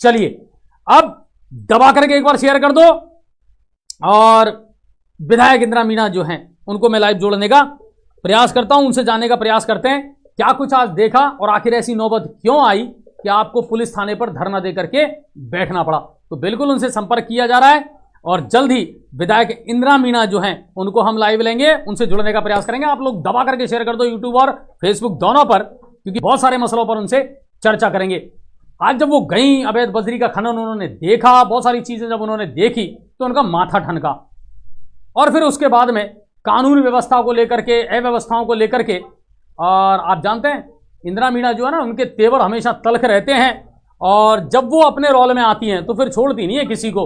चलिए अब दबा करके एक बार शेयर कर दो, और विधायक इंदिरा मीणा जो हैं उनको मैं लाइव जोड़ने का प्रयास करता हूं, उनसे जानने का प्रयास करते हैं क्या कुछ आज देखा और आखिर ऐसी नौबत क्यों आई कि आपको पुलिस थाने पर धरना दे करके बैठना पड़ा। तो बिल्कुल उनसे संपर्क किया जा रहा है और जल्द ही विधायक इंदिरा मीणा जो हैं उनको हम लाइव लेंगे, उनसे जुड़ने का प्रयास करेंगे। आप लोग दबा करके शेयर कर दो यूट्यूब और फेसबुक दोनों पर, क्योंकि बहुत सारे मसलों पर उनसे चर्चा करेंगे। आज जब वो गई, अवैध बजरी का खनन उन्होंने देखा, बहुत सारी चीजें जब उन्होंने देखी तो उनका माथा ठनका, और फिर उसके बाद में कानून व्यवस्था को लेकर के, अव्यवस्थाओं को लेकर के, और आप जानते हैं इंदिरा मीणा जो है ना, उनके तेवर हमेशा तल्ख रहते हैं, और जब वो अपने रोल में आती हैं तो फिर छोड़ती नहीं है किसी को।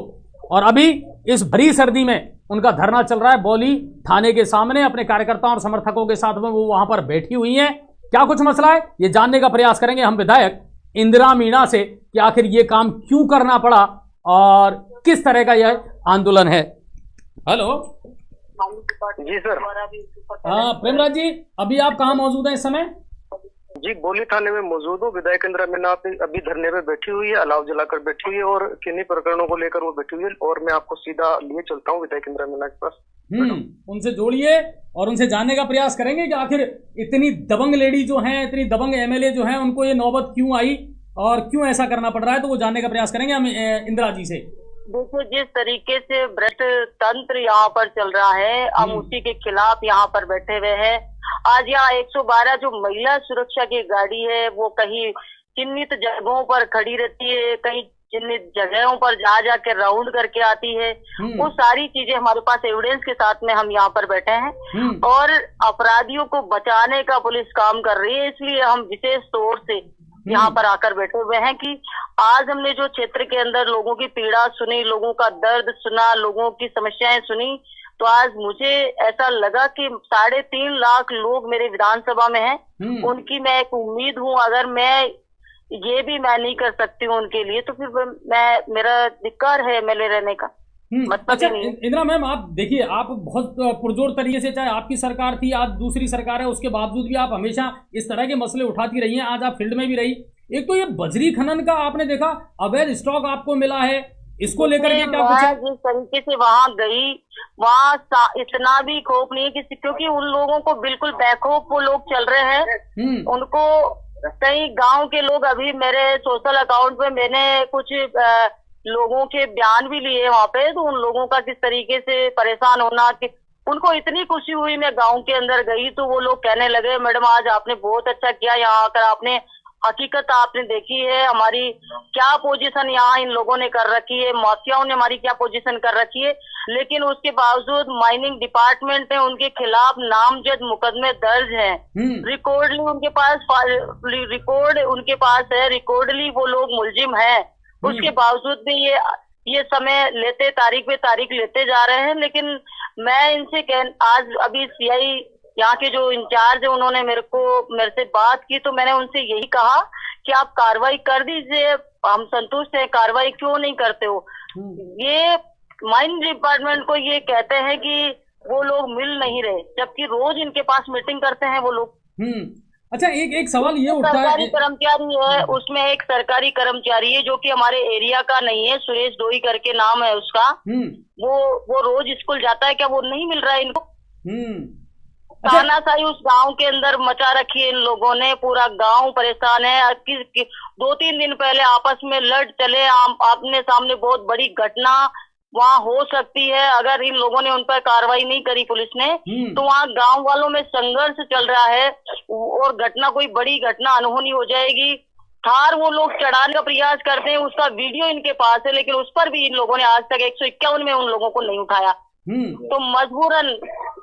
और अभी इस भरी सर्दी में उनका धरना चल रहा है बौली थाने के सामने, अपने कार्यकर्ताओं और समर्थकों के साथ में वो वहां पर बैठी हुई हैं। क्या कुछ मसला है ये जानने का प्रयास करेंगे हम विधायक इंदिरा मीणा से कि आखिर ये काम क्यों करना पड़ा और किस तरह का यह आंदोलन है। हेलो जी सर। प्रेमराज जी, अभी आप कहाँ मौजूद हैं इस समय? जी बौली थाने में मौजूद हूँ। विधायक इंदिरा मीणा अभी धरने पे बैठी हुई है, अलाव जलाकर बैठी हुई है और किन्हीं प्रकरणों को लेकर वो बैठी हुई है, और मैं आपको सीधा लिए चलता हूँ विधायक इंदिरा मीणा के पास। उनसे जोड़िए और उनसे जानने का प्रयास करेंगे कि आखिर इतनी दबंग लेडी जो हैं, इतनी दबंग एमएलए जो हैं, उनको ये नौबत क्यों आई और क्यों ऐसा करना पड़ रहा है, तो वो जानने का प्रयास करेंगे हम इंदिरा जी से। देखो, जिस तरीके से भ्रष्ट तंत्र यहाँ पर चल रहा है, हम उसी के खिलाफ यहाँ पर बैठे हुए हैं। आज यहाँ 112 जो महिला सुरक्षा की गाड़ी है वो कहीं चिन्हित जगहों पर खड़ी रहती है, कहीं चिन्हित जगहों पर जा जाके राउंड करके आती है। वो सारी चीजें हमारे पास एविडेंस के साथ में हम यहाँ पर बैठे हैं और अपराधियों को बचाने का पुलिस काम कर रही है। इसलिए हम विशेष तौर से यहाँ पर आकर बैठे हुए हैं कि आज हमने जो क्षेत्र के अंदर लोगों की पीड़ा सुनी, लोगों का दर्द सुना, लोगों की समस्याएं सुनी, तो आज मुझे ऐसा लगा कि 3.5 लाख लोग मेरे विधानसभा में हैं। उनकी मैं एक उम्मीद हूँ, अगर मैं ये भी मैं नहीं कर सकती हूँ उनके लिए, तो फिर मेरा धिक्कार है एमएलए रहने का। अच्छा इंदिरा मैम, आप देखिए, आप बहुत पुरजोर तरीके से, चाहे आपकी सरकार थी, आज दूसरी सरकार है, उसके बावजूद भी आप हमेशा इस तरह के मसले उठाती रही हैं। आज आप फील्ड में भी रही। एक तो ये बजरी खनन का आपने देखा, अवैध स्टॉक आपको मिला है, इसको लेकर के क्या कुछ है? जिस तरीके से वहाँ गई, वहाँ इतना भी खौफ नहीं है किसी, क्योंकि उन लोगों को बिल्कुल बेखौफ वो लोग चल रहे हैं। उनको कई गांव के लोग, अभी मेरे सोशल अकाउंट पे मैंने कुछ लोगों के बयान भी लिए वहाँ पे, तो उन लोगों का किस तरीके से परेशान होना, कि उनको इतनी खुशी हुई। मैं गांव के अंदर गई तो वो लोग कहने लगे, मैडम आज आपने बहुत अच्छा किया, यहाँ आकर आपने हकीकत आपने देखी है, हमारी क्या पोजीशन यहाँ इन लोगों ने कर रखी है, माफियाओं ने हमारी क्या पोजीशन कर रखी है। लेकिन उसके बावजूद माइनिंग डिपार्टमेंट ने उनके खिलाफ नामजद मुकदमे दर्ज हैं। रिकॉर्डली उनके पास है, रिकॉर्डली वो लोग मुलजिम हैं। उसके बावजूद भी ये समय लेते, तारीख पे तारीख लेते जा रहे हैं। लेकिन मैं इनसे आज अभी सीआई यहाँ के जो इंचार्ज है, उन्होंने मेरे से बात की, तो मैंने उनसे यही कहा कि आप कार्रवाई कर दीजिए, हम संतुष्ट हैं, कार्रवाई क्यों नहीं करते हो। ये माइनिंग डिपार्टमेंट को ये कहते हैं कि वो लोग मिल नहीं रहे, जबकि रोज इनके पास मीटिंग करते हैं वो लोग। अच्छा, एक सवाल ये उठता है, सरकारी कर्मचारी है, उसमें एक सरकारी कर्मचारी है जो कि हमारे एरिया का नहीं है, सुरेश डोई करके नाम है उसका। वो रोज स्कूल जाता है, क्या वो नहीं मिल रहा है इनको? तानाशाही उस गांव के अंदर मचा रखी है इन लोगों ने, पूरा गांव परेशान है। 2-3 दिन पहले आपस में लड़ चले, आपने सामने बहुत बड़ी घटना वहाँ हो सकती है अगर इन लोगों ने उन पर कार्रवाई नहीं करी पुलिस ने, तो वहाँ गांव वालों में संघर्ष चल रहा है और घटना, कोई बड़ी घटना अनहोनी हो जाएगी। थार वो लोग चढ़ाने का प्रयास करते हैं, उसका वीडियो इनके पास है, लेकिन उस पर भी इन लोगों ने आज तक 151 में उन लोगों को नहीं उठाया। तो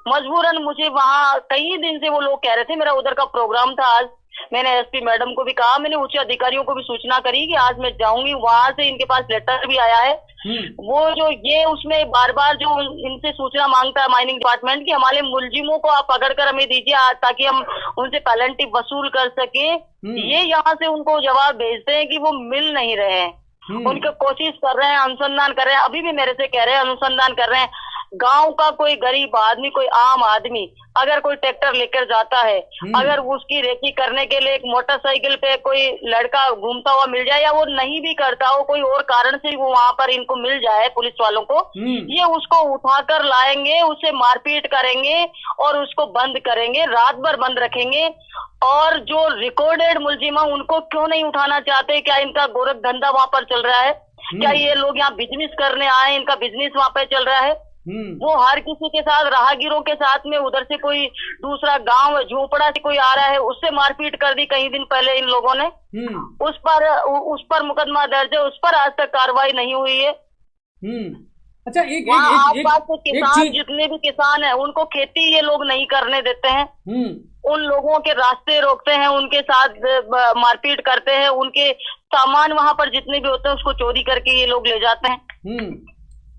मजबूरन मुझे वहाँ कई दिन से वो लोग कह रहे थे, मेरा उधर का प्रोग्राम था आज, मैंने एसपी मैडम को भी कहा, मैंने उच्च अधिकारियों को भी सूचना करी कि आज मैं जाऊंगी। वहां से इनके पास लेटर भी आया है। वो जो ये उसमें बार बार जो इनसे सूचना मांगता है माइनिंग डिपार्टमेंट की, हमारे मुलजिमों को आप पकड़ कर हमें दीजिए ताकि हम उनसे पेनल्टी वसूल कर सके। ये यहाँ से उनको जवाब भेजते हैं कि वो मिल नहीं रहे हैं। उनके कोशिश कर रहे हैं, अनुसंधान कर रहे हैं, अभी भी मेरे से कह रहे हैं अनुसंधान कर रहे हैं। गांव का कोई गरीब आदमी, कोई आम आदमी अगर कोई ट्रैक्टर लेकर जाता है, अगर उसकी रेकी करने के लिए एक मोटरसाइकिल पे कोई लड़का घूमता हुआ मिल जाए, या वो नहीं भी करता हो, कोई और कारण से वो वहां पर इनको मिल जाए पुलिस वालों को, ये उसको उठाकर लाएंगे, उसे मारपीट करेंगे और उसको बंद करेंगे, रात भर बंद रखेंगे। और जो रिकॉर्डेड मुलजिम है उनको क्यों नहीं उठाना चाहते? क्या इनका गोरख धंधा वहां पर चल रहा है? क्या ये लोग यहाँ बिजनेस करने आए, इनका बिजनेस वहां पे चल रहा है? वो हर किसी के साथ, राहगीरों के साथ में, उधर से कोई दूसरा गांव झोपड़ा से कोई आ रहा है उससे मारपीट कर दी कई दिन पहले इन लोगों ने। उस पर मुकदमा दर्ज है, उस पर आज तक कार्रवाई नहीं हुई है। अच्छा, किसान, जितने भी किसान हैं उनको खेती ये लोग नहीं करने देते हैं, उन लोगों के रास्ते रोकते हैं, उनके साथ मारपीट करते हैं, उनके सामान वहां पर जितने भी होते हैं उसको चोरी करके ये लोग ले जाते हैं।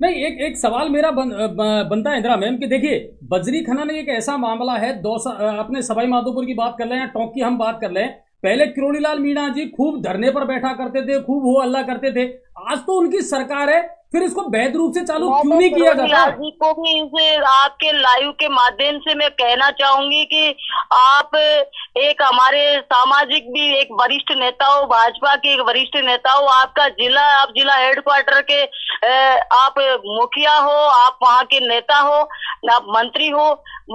नहीं, एक सवाल मेरा बनता है इंदिरा मैम कि देखिए, बजरी खनन एक ऐसा मामला है, अपने सवाई माधोपुर की बात कर लें या टोंक की हम बात कर लें, पहले किरोड़ीलाल मीणा जी खूब धरने पर बैठा करते थे, खूब हो हल्ला करते थे, आज तो उनकी सरकार है, फिर इसको वैध रूप से चालू क्यों नहीं किया जाता? जी को भी इसे आपके लाइव के माध्यम से मैं कहना चाहूंगी कि आप एक हमारे सामाजिक भी एक वरिष्ठ नेता हो, भाजपा के एक वरिष्ठ नेता हो, आपका जिला, आप जिला हेडक्वार्टर के आप मुखिया हो, आप वहाँ के नेता हो, आप मंत्री हो,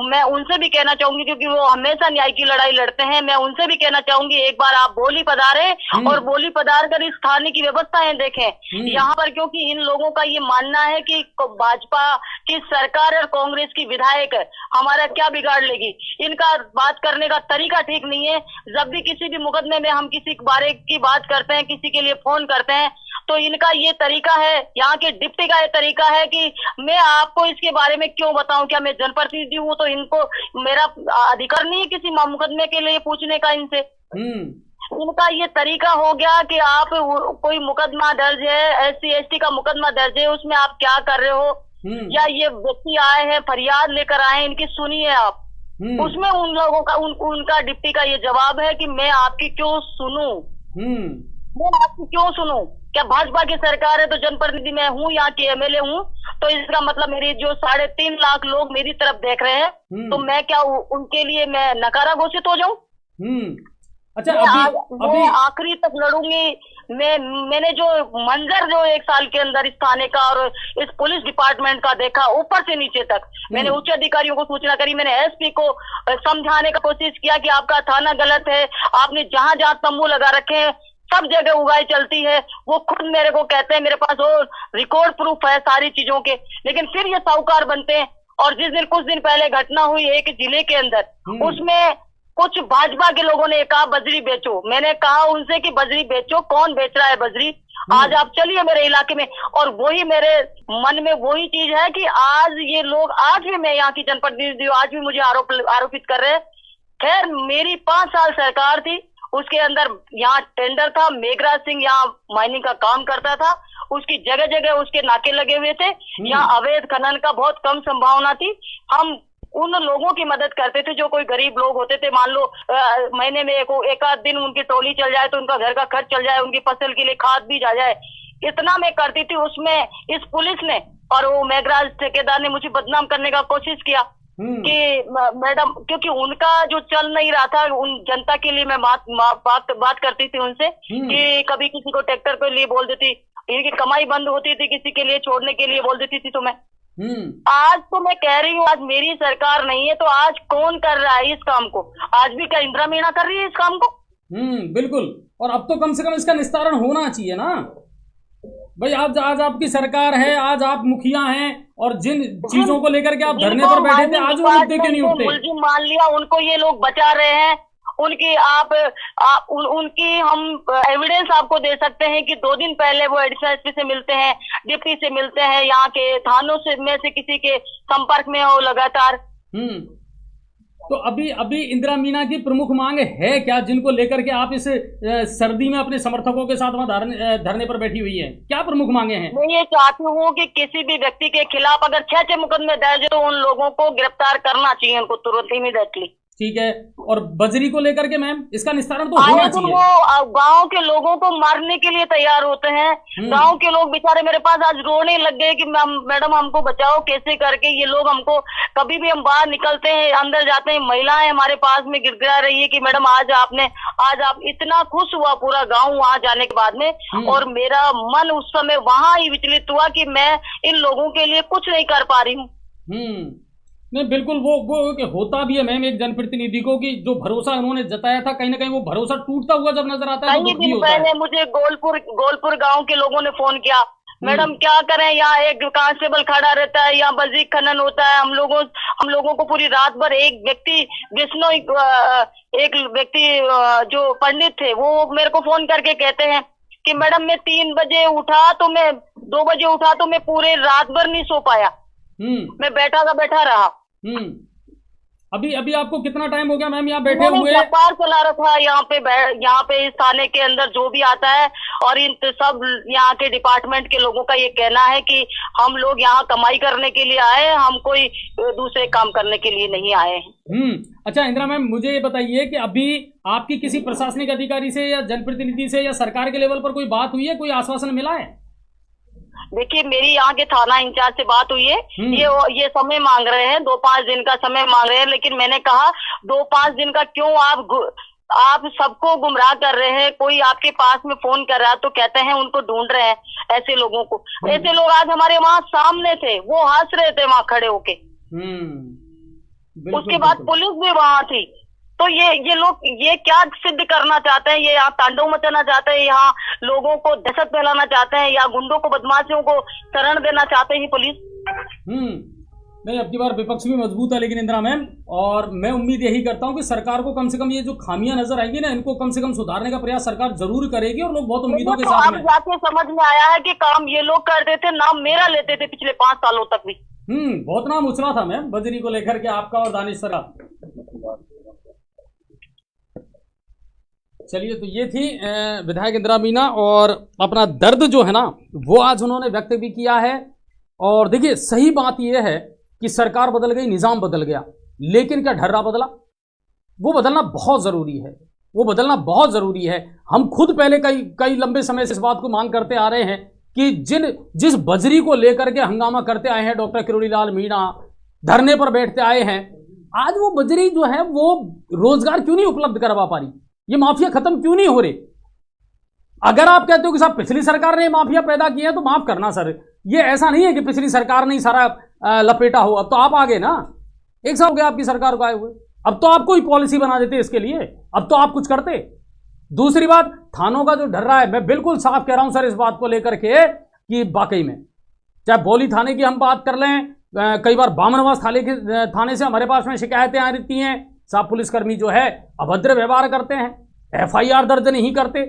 मैं उनसे भी कहना चाहूंगी, क्योंकि वो हमेशा न्याय की लड़ाई लड़ते हैं, मैं उनसे भी कहना चाहूंगी एक बार आप बोली पधारे और बोली पधार कर इस थाने की व्यवस्थाएं देखें यहाँ पर, क्योंकि इन लोगों का ये मानना है कि भाजपा की सरकार और कांग्रेस की विधायक हमारा क्या बिगाड़ लेगी। इनका बात करने का तरीका ठीक नहीं है। जब भी किसी भी मुकदमे में हम किसी बारे की बात करते हैं, किसी के लिए फोन करते हैं, तो इनका ये तरीका है, यहाँ के डिप्टी का ये तरीका है कि मैं आपको इसके बारे में क्यों बताऊं, क्या मैं जनप्रतिनिधि हूँ तो इनको मेरा अधिकार नहीं है किसी मुकदमे के लिए पूछने का इनसे। इनका ये तरीका हो गया कि आप कोई मुकदमा दर्ज है, SC ST का मुकदमा दर्ज है, उसमें आप क्या कर रहे हो, या ये व्यक्ति आए हैं फरियाद लेकर आए हैं, इनकी सुनिए आप, उसमें उन लोगों का उनका डिप्टी का ये जवाब है कि मैं आपकी क्यों सुनूं, मैं आपकी क्यों सुनूं? क्या भाजपा की सरकार है तो जनप्रतिनिधि मैं हूँ, यहाँ की MLA हूँ, तो इसका मतलब मेरी जो 3.5 लाख लोग मेरी तरफ देख रहे हैं, तो मैं क्या उनके लिए मैं नकारा घोषित हो जाऊं? अच्छा, मैं आखिरी तक लड़ूंगी। मैंने जो मंजर जो 1 साल के अंदर इस थाने का और इस पुलिस डिपार्टमेंट का देखा, ऊपर से नीचे तक, मैंने उच्च अधिकारियों को सूचना करी, मैंने SP को समझाने का कोशिश किया कि आपका थाना गलत है, आपने जहां जहां तंबू लगा रखे हैं सब जगह उगाई चलती है। वो खुद मेरे को कहते हैं, मेरे पास वो रिकॉर्ड प्रूफ है सारी चीजों के, लेकिन फिर ये साहूकार बनते हैं। और कुछ दिन पहले घटना हुई एक जिले के अंदर, उसमें कुछ भाजपा के लोगों ने कहा बजरी बेचो, मैंने कहा उनसे कि बजरी बेचो, कौन बेच रहा है बजरी, आज आप चलिए मेरे इलाके में। और वही मेरे मन में वही चीज है कि आज ये लोग, आज भी मैं यहाँ की जनप्रतिनिधि हूँ, आज भी मुझे आरोपित कर रहे हैं। खैर, मेरी 5 साल सरकार थी, उसके अंदर यहाँ टेंडर था, मेघराज सिंह यहाँ माइनिंग का काम करता था, उसकी जगह जगह उसके नाके लगे हुए थे, यहाँ अवैध खनन का बहुत कम संभावना थी। हम उन लोगों की मदद करते थे जो कोई गरीब लोग होते थे, मान लो महीने में एक आध दिन उनकी टोली चल जाए तो उनका घर का खर्च चल जाए, उनकी फसल के लिए खाद बीज आ जाए, इतना मैं करती थी। उसमें इस पुलिस ने और वो मेघराज ठेकेदार ने मुझे बदनाम करने का कोशिश किया कि मैडम, क्योंकि उनका जो चल नहीं रहा था, उन जनता के लिए मैं बात करती थी उनसे कि कभी किसी को ट्रैक्टर के लिए बोल देती, इनकी कमाई बंद होती थी, किसी के लिए छोड़ने के लिए बोल देती थी। तो मैं आज तो मैं कह रही हूँ, आज मेरी सरकार नहीं है तो आज कौन कर रहा है इस काम को? आज भी क्या इंदिरा मीणा कर रही है इस काम को? बिल्कुल। और अब तो कम से कम इसका निस्तारण होना चाहिए ना भाई। आज आपकी सरकार है, आज आप मुखिया हैं, और जिन चीजों को लेकर के आप धरने पर बैठे थे, आज वो मुद्दे क्यों नहीं उठते? मुलजिम मान लिया, उनको ये लोग बचा रहे हैं, उनकी उनकी हम एविडेंस आपको दे सकते हैं कि 2 दिन पहले वो एडिशनल SP से मिलते हैं, डिप्टी से मिलते हैं, यहाँ के थानों से में से किसी के संपर्क में हो लगातार। तो अभी इंदिरा मीणा की प्रमुख मांग है क्या, जिनको लेकर के आप इस सर्दी में अपने समर्थकों के साथ वहां धरने पर बैठी हुई है? क्या प्रमुख मांगे हैं? मैं ये चाहती हूँ कि किसी भी व्यक्ति के खिलाफ अगर 6 मुकदमे दर्ज है तो उन लोगों को गिरफ्तार करना चाहिए, उनको तुरंत इमीडिएटली। ठीक है, और बजरी को लेकर के मैम इसका निस्तारण तो आए होना दिन चाहिए। वो गांव के लोगों को मारने के लिए तैयार होते हैं। गांव के लोग बेचारे मेरे पास आज रोने लग गए कि मैडम हमको बचाओ, कैसे करके ये लोग हमको, कभी भी हम बाहर निकलते हैं अंदर जाते हैं, महिलाएं हमारे पास में गिड़गिड़ा रही है कि मैडम आज आप इतना खुश हुआ पूरा गाँव वहां जाने के बाद में। और मेरा मन उस समय वहां ही विचलित हुआ कि मैं इन लोगों के लिए कुछ नहीं कर पा रही हूँ। नहीं बिल्कुल, वो होता भी है मैम एक जनप्रतिनिधि को कि जो भरोसा उन्होंने जताया था कहीं ना कहीं वो भरोसा टूटता हुआ जब नजर आता है तो दुख भी दिन होता है। पहले मुझे गोलपुर गांव के लोगों ने फोन किया, मैडम क्या करें, यहाँ एक कांस्टेबल खड़ा रहता है, यहाँ बजरी खनन होता है, हम लोगों को पूरी रात भर एक व्यक्ति जो पंडित थे वो मेरे को फोन करके कहते हैं कि मैडम मैं 3 बजे उठा तो मैं 2 बजे उठा तो मैं पूरे रात भर नहीं सो पाया, मैं बैठा रहा। अभी आपको कितना टाइम हो गया मैम यहाँ बैठे हुए? व्यापार चला रहा था यहाँ पे इस थाने के अंदर जो भी आता है, और इन सब यहाँ के डिपार्टमेंट के लोगों का ये कहना है कि हम लोग यहाँ कमाई करने के लिए आए, हम कोई दूसरे काम करने के लिए नहीं आए हैं। अच्छा इंदिरा मैम, मुझे ये बताइए कि अभी आपकी किसी प्रशासनिक अधिकारी से या जनप्रतिनिधि से या सरकार के लेवल पर कोई बात हुई है, कोई आश्वासन मिला है? देखिए मेरी यहाँ के थाना इंचार्ज से बात हुई है, ये समय मांग रहे हैं, 2-5 दिन का समय मांग रहे हैं, लेकिन मैंने कहा 2-5 दिन का क्यों आप सबको गुमराह कर रहे हैं। कोई आपके पास में फोन कर रहा है तो कहते हैं उनको ढूंढ रहे हैं, ऐसे लोगों को। ऐसे लोग आज हमारे वहाँ सामने थे, वो हंस रहे थे वहाँ खड़े होके। उसके बाद पुलिस भी वहाँ थी। तो ये लोग ये क्या सिद्ध करना चाहते हैं? ये यहाँ तांडव मचाना चाहते हैं, यहाँ लोगों को दहशत फैलाना चाहते हैं, या गुंडों को बदमाशियों को शरण देना चाहते हैं पुलिस। नहीं, अब की बार विपक्ष भी मजबूत है लेकिन इंदिरा मैम, और मैं उम्मीद यही करता हूँ कि सरकार को कम से कम ये जो खामियां नजर आएंगी ना, इनको कम से कम सुधारने का प्रयास सरकार जरूर करेगी, और लोग बहुत उम्मीदों के साथ में। अब जाके समझ में आया है कि काम ये लोग करते थे, नाम मेरा लेते थे पिछले 5 सालों तक भी। बहुत नाम उछला था मैम बजरी को लेकर के, आपका और दानिश सर का। चलिए, तो ये थी विधायक इंदिरा मीना, और अपना दर्द जो है ना वो आज उन्होंने व्यक्त भी किया है। और देखिए सही बात यह है कि सरकार बदल गई, निजाम बदल गया, लेकिन क्या ढर्रा बदला? वो बदलना बहुत जरूरी है, वो बदलना बहुत जरूरी है। हम खुद पहले कई लंबे समय से इस बात को मांग करते आ रहे हैं कि जिस बजरी को लेकर के हंगामा करते आए हैं डॉक्टर किरोड़ी लाल मीणा, धरने पर बैठते आए हैं, आज वो बजरी जो है वो रोजगार क्यों नहीं उपलब्ध करवा पा रही? ये माफिया खत्म क्यों नहीं हो रहे? अगर आप कहते हो कि साहब पिछली सरकार ने माफिया पैदा किया है तो माफ करना सर, ये ऐसा नहीं है कि पिछली सरकार ने ही सारा लपेटा हो। अब तो आप आ गए ना, 1 साल हो गया आपकी सरकार को आए हुए, अब तो आप कोई पॉलिसी बना देते इसके लिए, अब तो आप कुछ करते। दूसरी बात, थानों का जो ढर्रा है, मैं बिल्कुल साफ कह रहा हूं सर इस बात को लेकर के कि वाकई में चाहे बोली थाने की हम बात कर लें, कई बार बामनवास थाने से हमारे पास में शिकायतें आ रही हैं, साहब पुलिसकर्मी जो है अभद्र व्यवहार करते हैं, FIR दर्ज नहीं करते।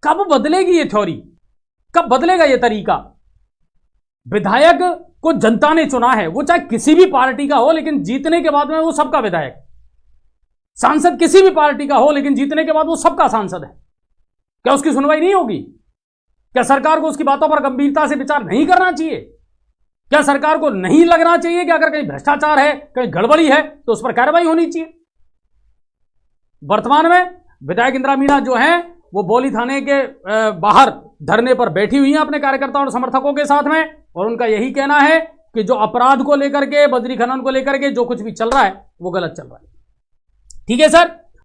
कब बदलेगी ये थ्योरी? कब बदलेगा ये तरीका? विधायक को जनता ने चुना है, वो चाहे किसी भी पार्टी का हो, लेकिन जीतने के बाद में वो सबका विधायक। सांसद किसी भी पार्टी का हो, लेकिन जीतने के बाद वो सबका सांसद है। क्या उसकी सुनवाई नहीं होगी? क्या सरकार को उसकी बातों पर गंभीरता से विचार नहीं करना चाहिए? क्या सरकार को नहीं लगना चाहिए कि अगर कहीं भ्रष्टाचार है, कहीं गड़बड़ी है, तो उस पर कार्रवाई होनी चाहिए? वर्तमान में विधायक इंदिरा मीणा जो हैं वो बोली थाने के बाहर धरने पर बैठी हुई हैं अपने कार्यकर्ताओं और समर्थकों के साथ में, और उनका यही कहना है कि जो अपराध को लेकर के, बजरी खनन को लेकर के जो कुछ भी चल रहा है वो गलत चल रहा है। ठीक है सर।